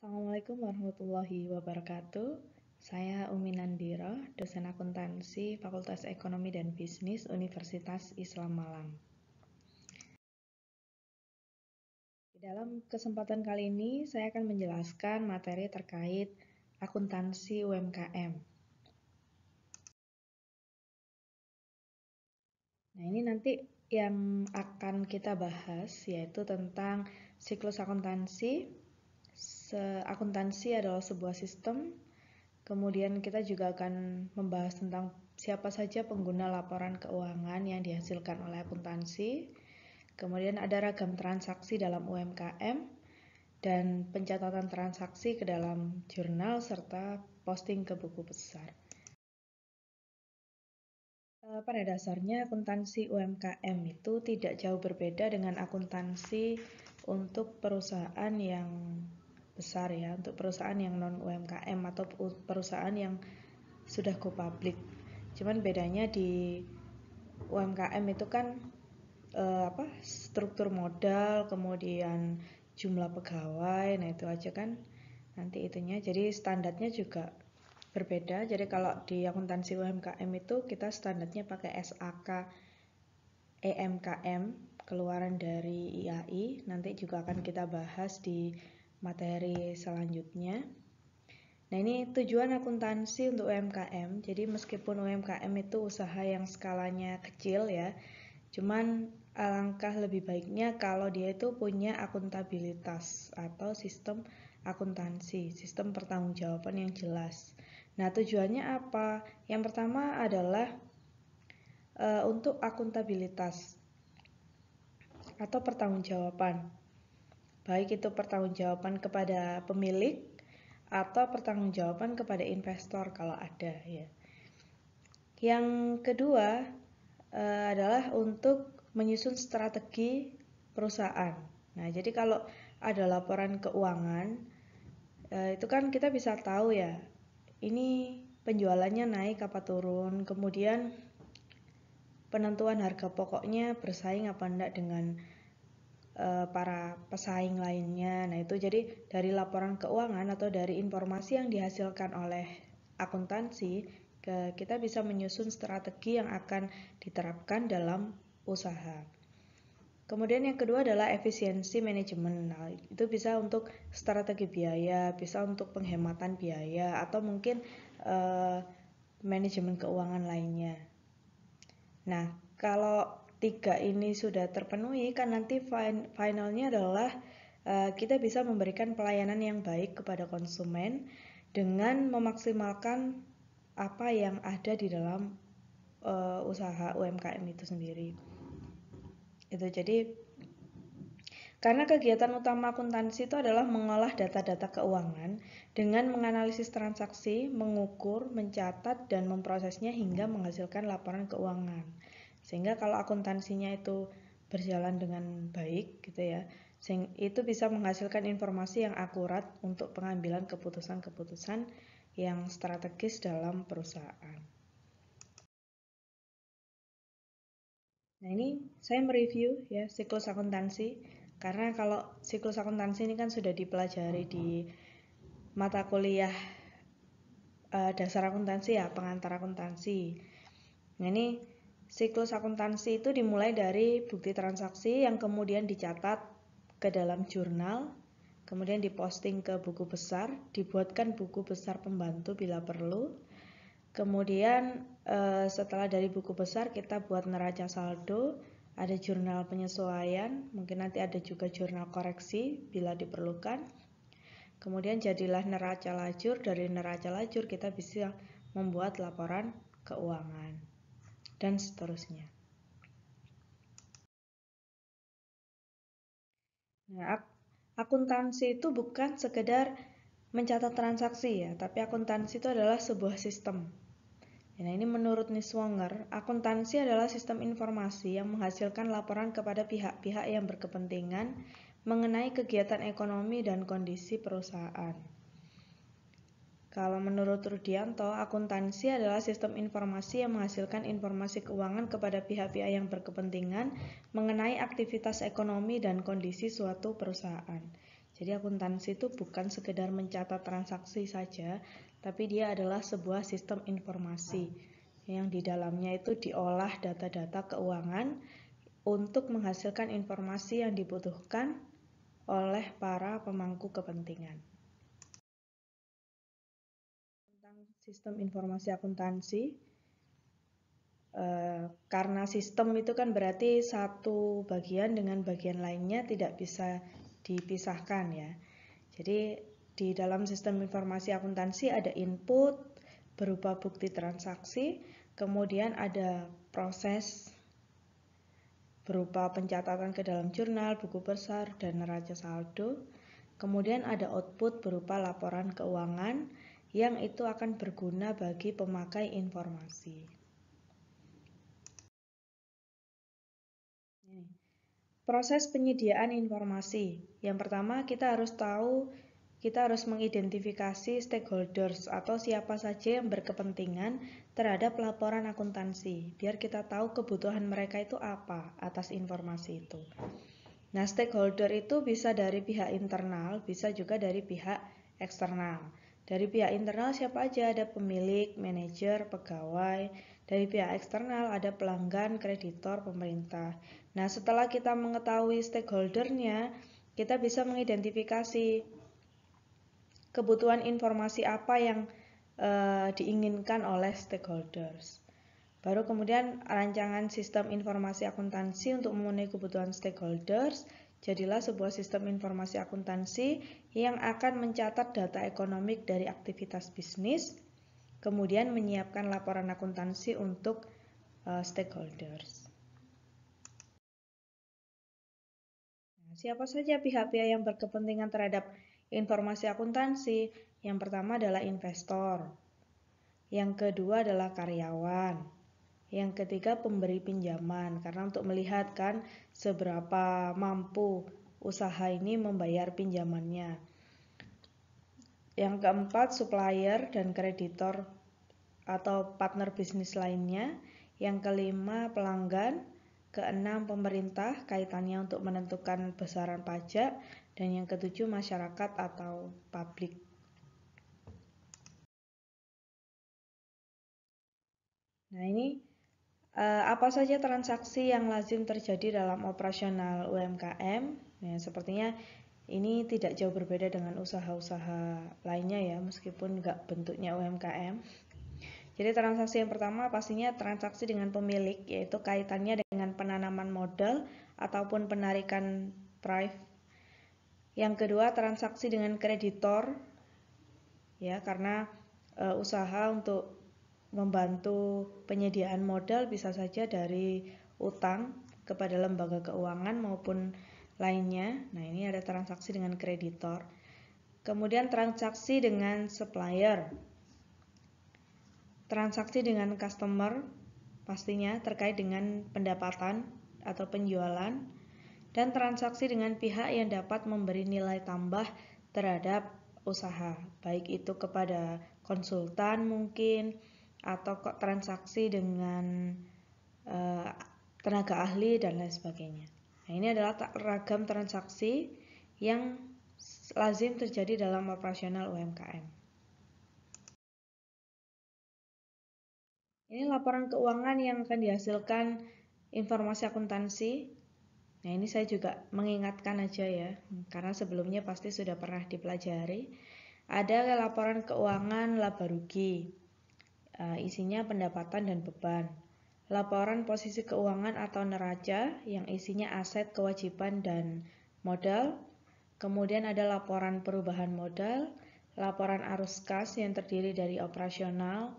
Assalamualaikum warahmatullahi wabarakatuh. Saya Umi Nandira, dosen akuntansi Fakultas Ekonomi dan Bisnis Universitas Islam Malang. Dalam kesempatan kali ini, saya akan menjelaskan materi terkait akuntansi UMKM. Nah, ini nanti yang akan kita bahas yaitu tentang siklus akuntansi. Akuntansi adalah sebuah sistem. Kemudian kita juga akan membahas tentang siapa saja pengguna laporan keuangan yang dihasilkan oleh akuntansi. Kemudian ada ragam transaksi dalam UMKM dan pencatatan transaksi ke dalam jurnal serta posting ke buku besar. Pada dasarnya akuntansi UMKM itu tidak jauh berbeda dengan akuntansi untuk perusahaan yang besar ya, untuk perusahaan yang non UMKM atau perusahaan yang sudah go public. Cuman bedanya di UMKM itu kan struktur modal, kemudian jumlah pegawai, nah itu aja kan nanti itunya. Jadi standarnya juga berbeda. Jadi kalau di akuntansi UMKM itu kita standarnya pakai SAK EMKM, keluaran dari IAI. Nanti juga akan kita bahas di materi selanjutnya. Nah, ini tujuan akuntansi untuk UMKM. Jadi meskipun UMKM itu usaha yang skalanya kecil ya, cuman alangkah lebih baiknya kalau dia itu punya akuntabilitas atau sistem akuntansi, sistem pertanggungjawaban yang jelas. Nah, tujuannya apa? Yang pertama adalah untuk akuntabilitas atau pertanggungjawaban. Baik itu pertanggungjawaban kepada pemilik atau pertanggungjawaban kepada investor kalau ada ya. Yang kedua adalah untuk menyusun strategi perusahaan. Nah, jadi kalau ada laporan keuangan itu kan kita bisa tahu ya, ini penjualannya naik apa turun, kemudian penentuan harga pokoknya bersaing apa enggak dengan para pesaing lainnya. Nah, itu jadi dari laporan keuangan atau dari informasi yang dihasilkan oleh akuntansi, kita bisa menyusun strategi yang akan diterapkan dalam usaha. Kemudian yang kedua adalah efisiensi manajemen. Nah, itu bisa untuk strategi biaya, bisa untuk penghematan biaya, atau mungkin manajemen keuangan lainnya. Nah, kalau tiga ini sudah terpenuhi, kan nanti finalnya adalah kita bisa memberikan pelayanan yang baik kepada konsumen dengan memaksimalkan apa yang ada di dalam usaha UMKM itu sendiri. Itu jadi karena kegiatan utama akuntansi itu adalah mengolah data-data keuangan dengan menganalisis transaksi, mengukur, mencatat, dan memprosesnya hingga menghasilkan laporan keuangan. Sehingga kalau akuntansinya itu berjalan dengan baik gitu ya, itu bisa menghasilkan informasi yang akurat untuk pengambilan keputusan-keputusan yang strategis dalam perusahaan. Nah, ini saya mereview ya siklus akuntansi. Karena kalau siklus akuntansi ini kan sudah dipelajari di mata kuliah dasar akuntansi ya, pengantar akuntansi. Nah, ini siklus akuntansi itu dimulai dari bukti transaksi yang kemudian dicatat ke dalam jurnal, kemudian diposting ke buku besar, dibuatkan buku besar pembantu bila perlu. Kemudian setelah dari buku besar kita buat neraca saldo, ada jurnal penyesuaian, mungkin nanti ada juga jurnal koreksi bila diperlukan. Kemudian jadilah neraca lajur, dari neraca lajur kita bisa membuat laporan keuangan dan seterusnya. Nah, akuntansi itu bukan sekedar mencatat transaksi ya, tapi akuntansi itu adalah sebuah sistem. Nah, ini menurut Niswonger, akuntansi adalah sistem informasi yang menghasilkan laporan kepada pihak-pihak yang berkepentingan mengenai kegiatan ekonomi dan kondisi perusahaan. Kalau menurut Rudianto, akuntansi adalah sistem informasi yang menghasilkan informasi keuangan kepada pihak-pihak yang berkepentingan mengenai aktivitas ekonomi dan kondisi suatu perusahaan. Jadi akuntansi itu bukan sekedar mencatat transaksi saja, tapi dia adalah sebuah sistem informasi yang di dalamnya itu diolah data-data keuangan untuk menghasilkan informasi yang dibutuhkan oleh para pemangku kepentingan. Tentang sistem informasi akuntansi, karena sistem itu kan berarti satu bagian dengan bagian lainnya tidak bisa dipisahkan ya. Jadi di dalam sistem informasi akuntansi ada input berupa bukti transaksi, kemudian ada proses berupa pencatatan ke dalam jurnal, buku besar, dan neraca saldo. Kemudian ada output berupa laporan keuangan yang itu akan berguna bagi pemakai informasi. Proses penyediaan informasi. Yang pertama kita harus mengidentifikasi stakeholders atau siapa saja yang berkepentingan terhadap laporan akuntansi, biar kita tahu kebutuhan mereka itu apa atas informasi itu. Nah, stakeholder itu bisa dari pihak internal, bisa juga dari pihak eksternal. Dari pihak internal siapa aja? Ada pemilik, manajer, pegawai. Dari pihak eksternal ada pelanggan, kreditor, pemerintah. Nah, setelah kita mengetahui stakeholdernya, kita bisa mengidentifikasi kebutuhan informasi apa yang diinginkan oleh stakeholders. Baru kemudian rancangan sistem informasi akuntansi untuk memenuhi kebutuhan stakeholders, jadilah sebuah sistem informasi akuntansi yang akan mencatat data ekonomik dari aktivitas bisnis, kemudian menyiapkan laporan akuntansi untuk stakeholders. Nah, siapa saja pihak-pihak yang berkepentingan terhadap informasi akuntansi? Yang pertama adalah investor, yang kedua adalah karyawan, yang ketiga pemberi pinjaman, karena untuk melihat kan seberapa mampu usaha ini membayar pinjamannya. Yang keempat supplier dan kreditor atau partner bisnis lainnya. Yang kelima pelanggan. Keenam pemerintah kaitannya untuk menentukan besaran pajak. Dan yang ketujuh masyarakat atau publik. Nah ini apa saja transaksi yang lazim terjadi dalam operasional UMKM? Nah, sepertinya ini tidak jauh berbeda dengan usaha-usaha lainnya ya, meskipun nggak bentuknya UMKM. Jadi transaksi yang pertama pastinya transaksi dengan pemilik, yaitu kaitannya dengan penanaman modal ataupun penarikan prive. Yang kedua transaksi dengan kreditor, ya karena usaha untuk membantu penyediaan modal bisa saja dari utang kepada lembaga keuangan maupun lainnya. Nah, ini ada transaksi dengan kreditor. Kemudian transaksi dengan supplier. Transaksi dengan customer pastinya terkait dengan pendapatan atau penjualan. Dan transaksi dengan pihak yang dapat memberi nilai tambah terhadap usaha, baik itu kepada konsultan mungkin, atau transaksi dengan tenaga ahli dan lain sebagainya. Nah, ini adalah ragam transaksi yang lazim terjadi dalam operasional UMKM. Ini laporan keuangan yang akan dihasilkan informasi akuntansi. Nah, ini saya juga mengingatkan aja ya, karena sebelumnya pasti sudah pernah dipelajari. Ada laporan keuangan laba rugi, isinya pendapatan dan beban. Laporan posisi keuangan atau neraca yang isinya aset, kewajiban, dan modal. Kemudian ada laporan perubahan modal, laporan arus kas yang terdiri dari operasional,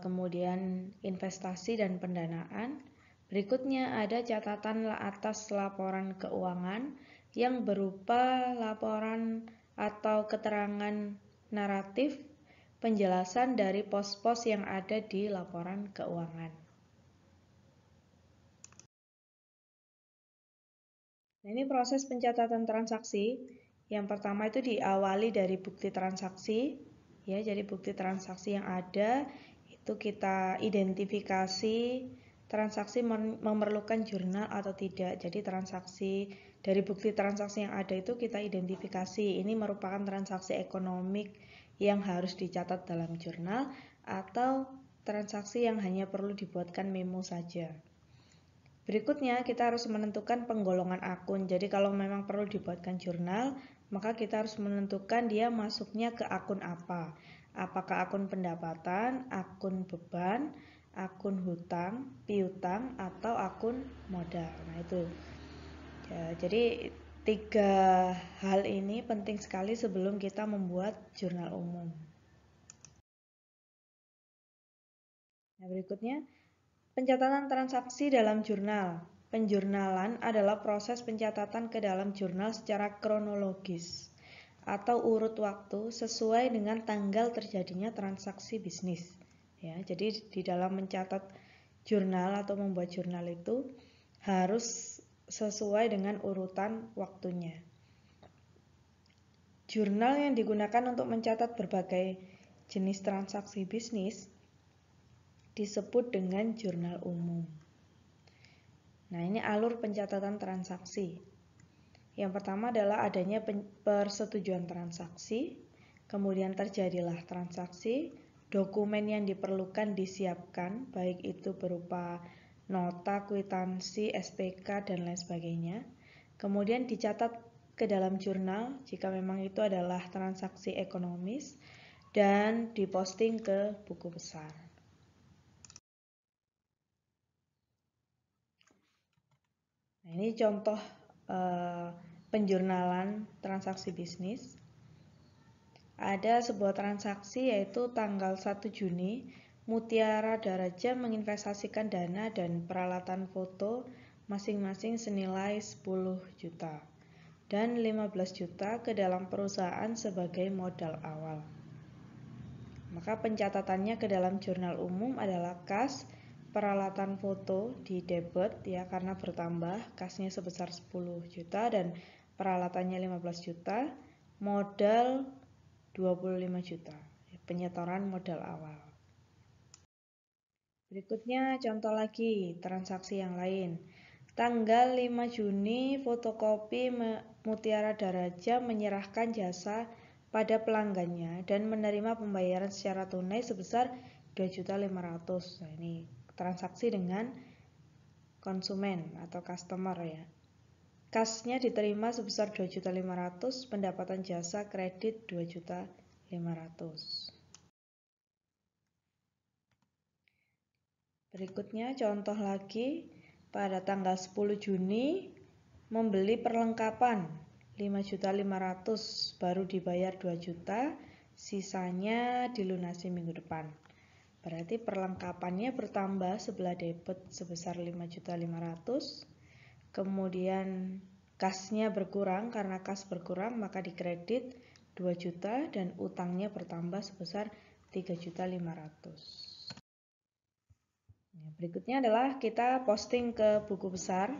kemudian investasi dan pendanaan. Berikutnya ada catatan atas laporan keuangan yang berupa laporan atau keterangan naratif penjelasan dari pos-pos yang ada di laporan keuangan. Nah, ini proses pencatatan transaksi. Yang pertama itu diawali dari bukti transaksi, ya. Jadi bukti transaksi yang ada itu kita identifikasi transaksi memerlukan jurnal atau tidak. Jadi transaksi Dari bukti transaksi yang ada itu kita identifikasi ini merupakan transaksi ekonomik yang harus dicatat dalam jurnal atau transaksi yang hanya perlu dibuatkan memo saja. Berikutnya kita harus menentukan penggolongan akun. Jadi kalau memang perlu dibuatkan jurnal, maka kita harus menentukan dia masuknya ke akun apa. Apakah akun pendapatan, akun beban, akun hutang, piutang, atau akun modal. Nah itu. Ya, jadi 3 hal ini penting sekali sebelum kita membuat jurnal umum. Nah berikutnya, pencatatan transaksi dalam jurnal. Penjurnalan adalah proses pencatatan ke dalam jurnal secara kronologis atau urut waktu sesuai dengan tanggal terjadinya transaksi bisnis. Ya, jadi di dalam mencatat jurnal atau membuat jurnal itu harus sesuai dengan urutan waktunya. Jurnal yang digunakan untuk mencatat berbagai jenis transaksi bisnis disebut dengan jurnal umum. Nah, ini alur pencatatan transaksi. Yang pertama adalah adanya persetujuan transaksi, kemudian terjadilah transaksi, dokumen yang diperlukan disiapkan, baik itu berupa nota, kwitansi, SPK, dan lain sebagainya. Kemudian dicatat ke dalam jurnal jika memang itu adalah transaksi ekonomis dan diposting ke buku besar. Nah, ini contoh penjurnalan transaksi bisnis. Ada sebuah transaksi yaitu tanggal 1 Juni, Mutiara Daraja menginvestasikan dana dan peralatan foto masing-masing senilai 10 juta dan 15 juta ke dalam perusahaan sebagai modal awal. Maka pencatatannya ke dalam jurnal umum adalah kas peralatan foto di debit ya karena bertambah, kasnya sebesar 10 juta dan peralatannya 15 juta, modal 25 juta, penyetoran modal awal. Berikutnya contoh lagi transaksi yang lain. Tanggal 5 Juni fotokopi Mutiara Daraja menyerahkan jasa pada pelanggannya dan menerima pembayaran secara tunai sebesar 2.500.000. Nah, ini transaksi dengan konsumen atau customer ya. Kasnya diterima sebesar 2.500.000, pendapatan jasa kredit 2.500.000. Berikutnya contoh lagi, pada tanggal 10 Juni membeli perlengkapan 5.500.000 baru dibayar 2 juta, sisanya dilunasi minggu depan. Berarti perlengkapannya bertambah sebelah debit sebesar 5.500.000. Kemudian kasnya berkurang, karena kas berkurang maka dikredit 2 juta dan utangnya bertambah sebesar 3.500.000. Berikutnya adalah kita posting ke buku besar.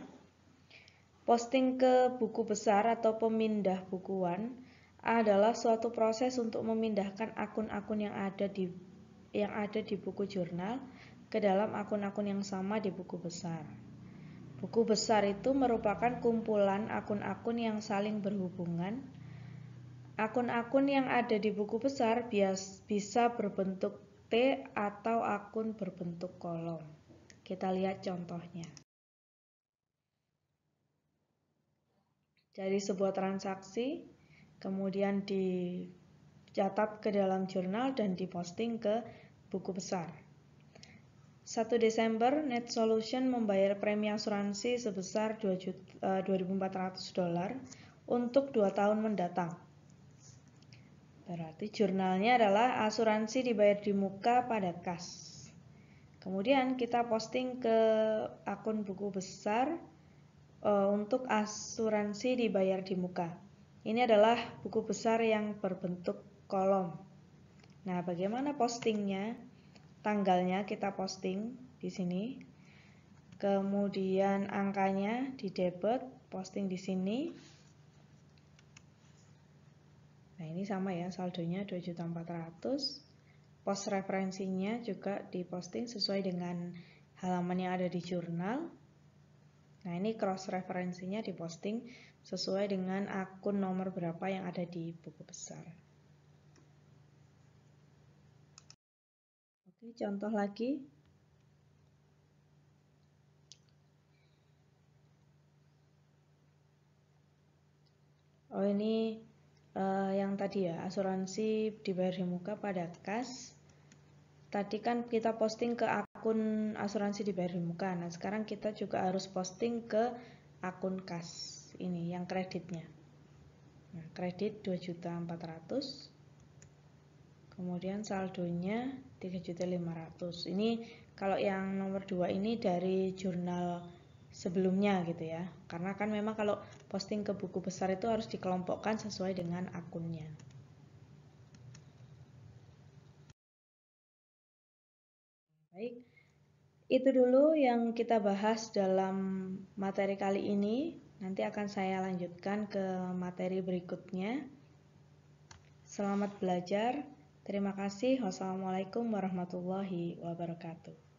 Posting ke buku besar atau pemindah bukuan adalah suatu proses untuk memindahkan akun-akun yang ada di buku jurnal ke dalam akun-akun yang sama di buku besar. Buku besar itu merupakan kumpulan akun-akun yang saling berhubungan. Akun-akun yang ada di buku besar bisa berbentuk T atau akun berbentuk kolom. Kita lihat contohnya. Dari sebuah transaksi, kemudian dicatat ke dalam jurnal dan diposting ke buku besar. 1 Desember, Net Solution membayar premi asuransi sebesar $2.400 untuk 2 tahun mendatang. Berarti jurnalnya adalah asuransi dibayar di muka pada kas. Kemudian kita posting ke akun buku besar untuk asuransi dibayar di muka. Ini adalah buku besar yang berbentuk kolom. Nah, bagaimana postingnya? Tanggalnya kita posting di sini. Kemudian angkanya di debit, posting di sini. Nah, ini sama ya, saldonya 2.400.000. Post referensinya juga diposting sesuai dengan halaman yang ada di jurnal. Nah, ini cross referensinya diposting sesuai dengan akun nomor berapa yang ada di buku besar. Oke, contoh lagi. Oh, ini yang tadi ya, asuransi dibayar di muka pada kas. Tadi kan kita posting ke akun asuransi dibayar di muka. Nah, sekarang kita juga harus posting ke akun kas ini yang kreditnya. Nah, kredit 2.400.000. Kemudian saldonya 3.500.000. Ini kalau yang nomor 2 ini dari jurnal sebelumnya gitu ya. Karena kan memang kalau posting ke buku besar itu harus dikelompokkan sesuai dengan akunnya. Baik, itu dulu yang kita bahas dalam materi kali ini. Nanti akan saya lanjutkan ke materi berikutnya. Selamat belajar. Terima kasih. Wassalamualaikum warahmatullahi wabarakatuh.